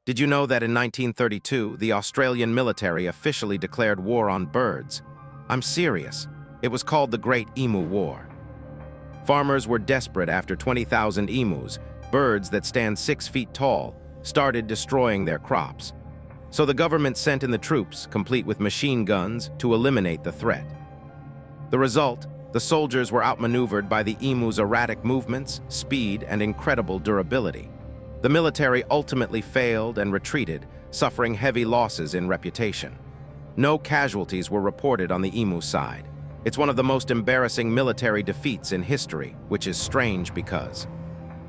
Did you know that in 1932, the Australian military officially declared war on birds? I'm serious. It was called the Great Emu War. Farmers were desperate after 20,000 emus, birds that stand 6 feet tall, started destroying their crops. So the government sent in the troops, complete with machine guns, to eliminate the threat. The result? The soldiers were outmaneuvered by the emu's erratic movements, speed, and incredible durability. The military ultimately failed and retreated, suffering heavy losses in reputation. No casualties were reported on the emu side. It's one of the most embarrassing military defeats in history, which is strange because